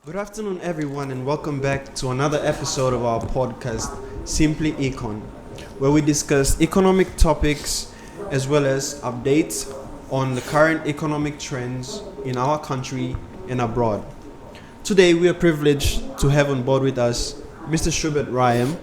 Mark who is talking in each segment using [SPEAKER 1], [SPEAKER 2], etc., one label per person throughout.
[SPEAKER 1] Good afternoon, everyone, and welcome back to another episode of our podcast, Simply Econ, where we discuss economic topics as well as updates on the current economic trends in our country and abroad. Today, we are privileged to have on board with us Mr. Schubert Ryan,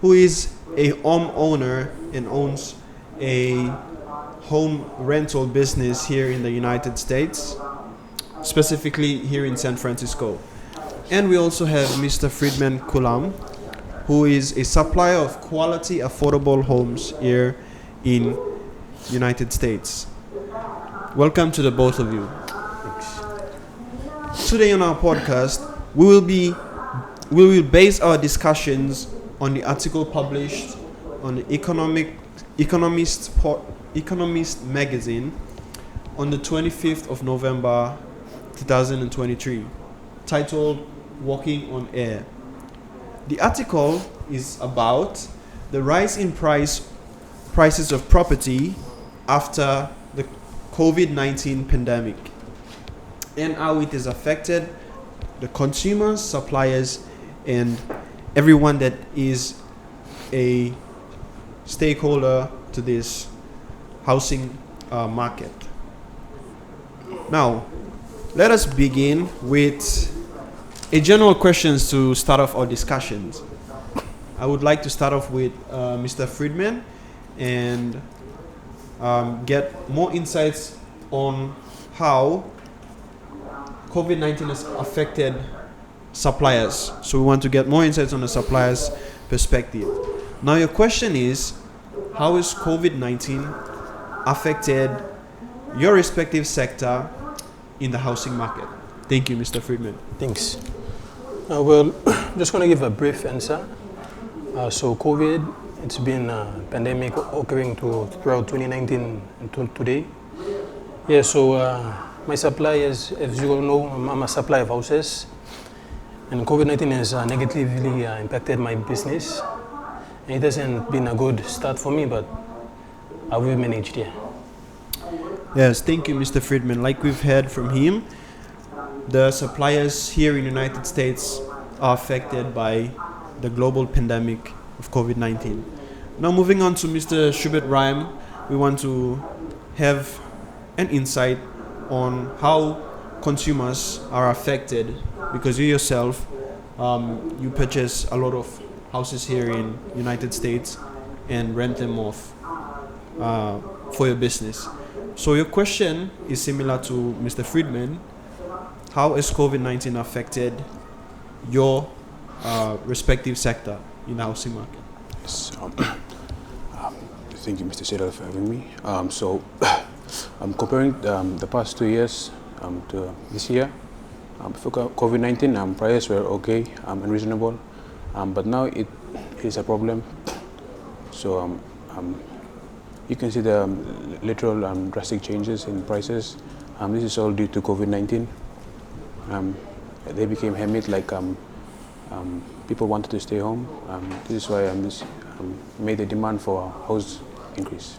[SPEAKER 1] who is a home owner and owns a home rental business here in the United States, specifically here in San Francisco. And we also have Mr. Friedman Kulam, who is a supplier of quality, affordable homes here in United States. Welcome to the both of you. Today on our podcast, we will base our discussions on the article published on the Economist magazine on the 25th of November 2023, titled Walking on Air. The article is about the rise in prices of property after the COVID-19 pandemic and how it has affected the consumers, suppliers, and everyone that is a stakeholder to this housing market. Now, let us begin with a general questions to start off our discussions. I would like to start off with Mr. Friedman and get more insights on how COVID-19 has affected suppliers. So we want to get more insights on the suppliers' perspective. Now your question is, how has COVID-19 affected your respective sector in the housing market? Thank you, Mr. Friedman.
[SPEAKER 2] Thanks. Well, I'm just going to give a brief answer. So COVID, it's been a pandemic occurring throughout 2019 and today. Yeah, so my supply is, as you all know, I'm a supplier of houses. And COVID-19 has negatively impacted my business. And it hasn't been a good start for me, but we've managed, yeah.
[SPEAKER 1] Yes, thank you, Mr. Friedman. Like we've heard from him, the suppliers here in the United States are affected by the global pandemic of COVID-19. Now moving on to Mr. Schubert Ryan, we want to have an insight on how consumers are affected, because you yourself, you purchase a lot of houses here in United States and rent them off for your business. So your question is similar to Mr. Friedman. How has COVID-19 affected your respective sector in the housing market?
[SPEAKER 3] So, thank you, Mr. Sydell, for having me. So, I'm comparing the past 2 years to this year. Before COVID-19, prices were okay and reasonable, but now it is a problem. So, you can see the literal drastic changes in prices. This is all due to COVID-19. They became hermit, like people wanted to stay home. This is why this made the demand for house increase.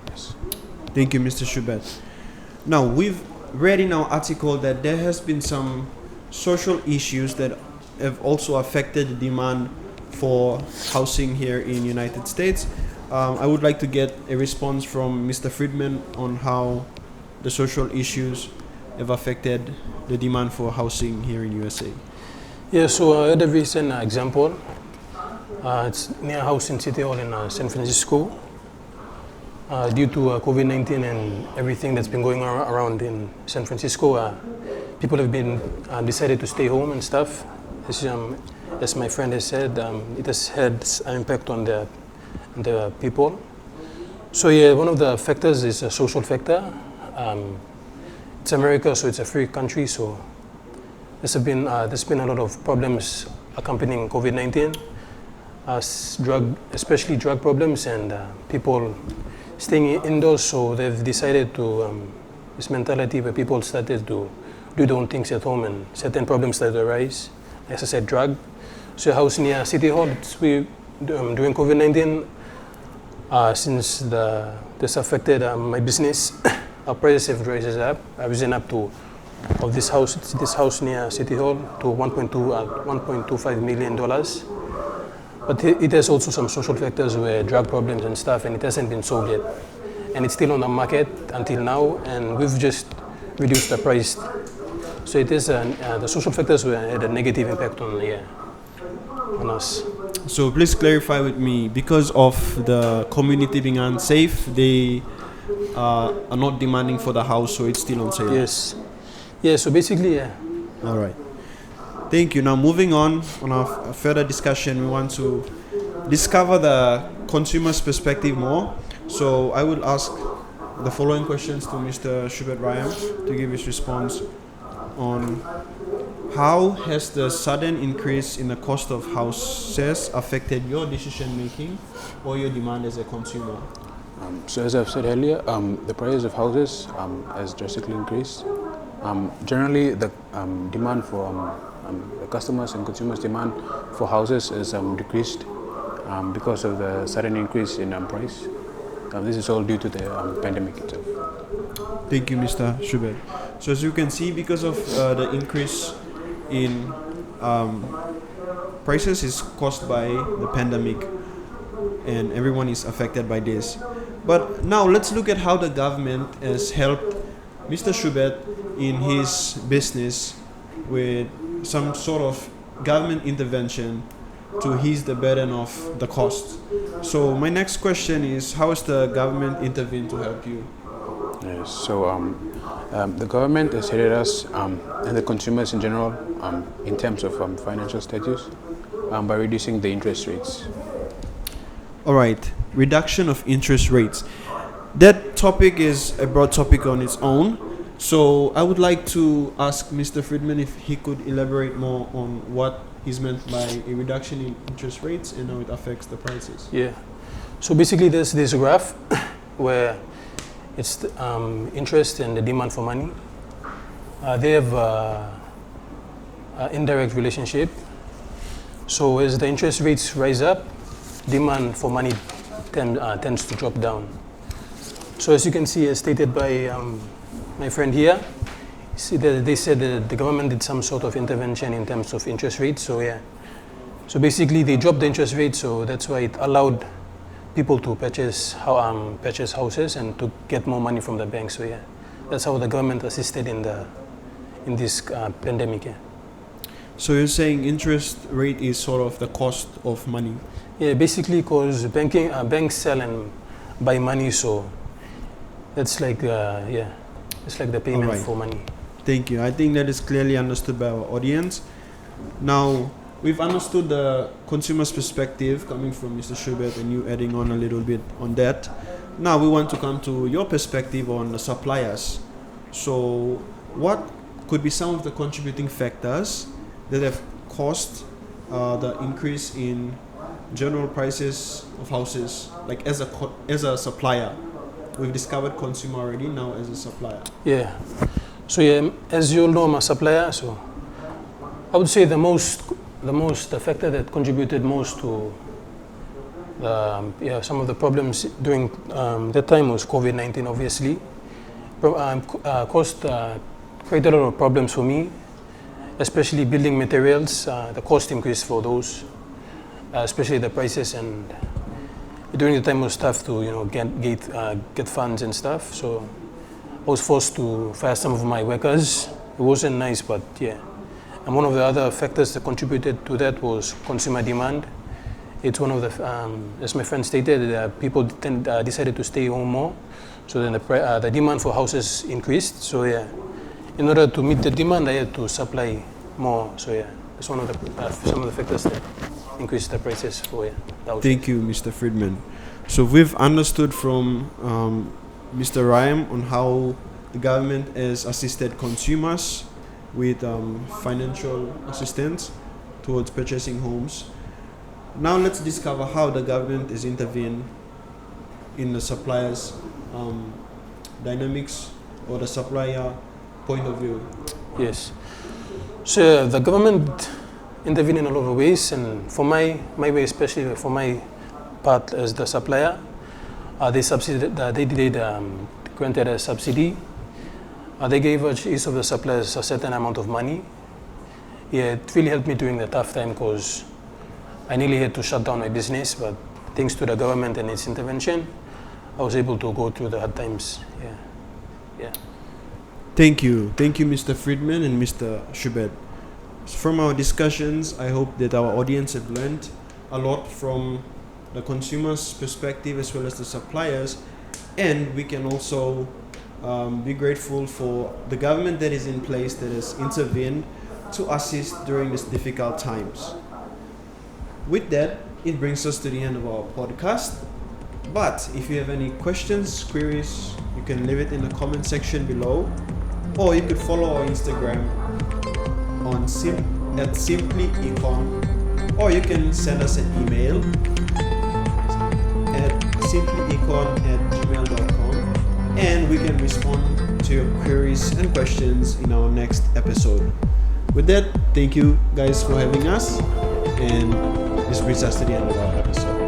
[SPEAKER 3] Yes.
[SPEAKER 1] Thank you, Mr. Schubert. Now, we've read in our article that there has been some social issues that have also affected the demand for housing here in the United States. I would like to get a response from Mr. Friedman on how the social issues have affected the demand for housing here in USA.
[SPEAKER 2] Yeah, so I had a recent example. It's near a house in Sydell in San Francisco. Due to COVID-19 and everything that's been going around in San Francisco, people have been decided to stay home and stuff. As my friend has said, it has had an impact on the people. So yeah, one of the factors is a social factor. It's America, so it's a free country. So there's been a lot of problems accompanying COVID-19, especially drug problems and people staying indoors. So they've decided to this mentality where people started to do their own things at home, and certain problems that arise. As I said, drug. So a house near City Hall, during COVID-19, since this affected my business, our prices have risen up to of this house near City Hall to 1.25 million dollars. But it has also some social factors where drug problems and stuff, and it hasn't been sold yet. And it's still on the market until now, and we've just reduced the price. So it is the social factors had a negative impact on us.
[SPEAKER 1] So please clarify with me, because of the community being unsafe, they are not demanding for the house, so it's still on sale.
[SPEAKER 2] Yes. Yeah, so basically, yeah.
[SPEAKER 1] All right. Thank you. Now moving on our further discussion, we want to discover the consumer's perspective more. So I will ask the following questions to Mr. Schubert Ryan to give his response on how has the sudden increase in the cost of houses affected your decision making or your demand as a consumer?
[SPEAKER 3] So as I've said earlier, the price of houses has drastically increased. Generally, the demand for the customers and consumers' demand for houses is decreased because of the sudden increase in price. This is all due to the pandemic itself.
[SPEAKER 1] Thank you, Mr. Schubert. So as you can see, because of the increase in prices is caused by the pandemic, and everyone is affected by this. But now let's look at how the government has helped Mr. Schubert in his business with some sort of government intervention to ease the burden of the cost. So my next question is, how has the government intervened to help you?
[SPEAKER 3] Yes, so the government has aided us and the consumers in general in terms of financial status by reducing the interest rates.
[SPEAKER 1] All right, reduction of interest rates. That topic is a broad topic on its own. So I would like to ask Mr. Friedman if he could elaborate more on what is meant by a reduction in interest rates and how it affects the prices.
[SPEAKER 2] Yeah. So basically, there's this graph where it's the, interest and the demand for money. They have an indirect relationship. So as the interest rates rise up, demand for money tends to drop down. So as you can see, as stated by my friend here, see that they said that the government did some sort of intervention in terms of interest rates. So yeah, so basically they dropped the interest rate, so that's why it allowed people to purchase houses and to get more money from the bank. So yeah, that's how the government assisted in this pandemic. Yeah.
[SPEAKER 1] So you're saying interest rate is sort of the cost of money?
[SPEAKER 2] Yeah, basically because banks sell and buy money, so that's like it's like the payment for money.
[SPEAKER 1] Thank you. I think that is clearly understood by our audience. Now, we've understood the consumer's perspective coming from Mr. Schubert and you adding on a little bit on that. Now we want to come to your perspective on the suppliers. So what could be some of the contributing factors that have caused the increase in general prices of houses, like as a supplier? We've discovered consumer already, now as a supplier.
[SPEAKER 2] Yeah. So yeah, as you all know, I'm a supplier. So I would say the factor that contributed most to some of the problems during that time was COVID-19. Obviously, created a lot of problems for me, especially building materials. The cost increased for those, especially the prices, and during the time it was tough to get funds and stuff. So I was forced to fire some of my workers. It wasn't nice, but yeah. And one of the other factors that contributed to that was consumer demand. It's one of the, as my friend stated, people decided to stay home more. So then the demand for houses increased. So yeah, in order to meet the demand, I had to supply more. So yeah, it's one of the some of the factors that increased the prices for the houses.
[SPEAKER 1] Thank you, Mr. Friedman. So we've understood from Mr. Ryan on how the government has assisted consumers with financial assistance towards purchasing homes. Now let's discover how the government is intervened in the supplier's dynamics or the supplier point of view.
[SPEAKER 2] Yes. So the government intervened in a lot of ways, and for my way, especially for my part as the supplier, they granted a subsidy They gave each of the suppliers a certain amount of money. Yeah, it really helped me during the tough time because I nearly had to shut down my business, but thanks to the government and its intervention, I was able to go through the hard times. Yeah.
[SPEAKER 1] Thank you, Mr. Friedman and Mr. Schubert. From our discussions, I hope that our audience have learned a lot from the consumer's perspective as well as the suppliers, and we can also be grateful for the government that is in place that has intervened to assist during these difficult times. With that, it brings us to the end of our podcast. But if you have any questions, queries, you can leave it in the comment section below, or you could follow our Instagram on at simplyecon, or you can send us an email at simplyecon@gmail.com, and we can respond to your queries and questions in our next episode. With that, thank you guys for having us, and this brings us to the end of our episode.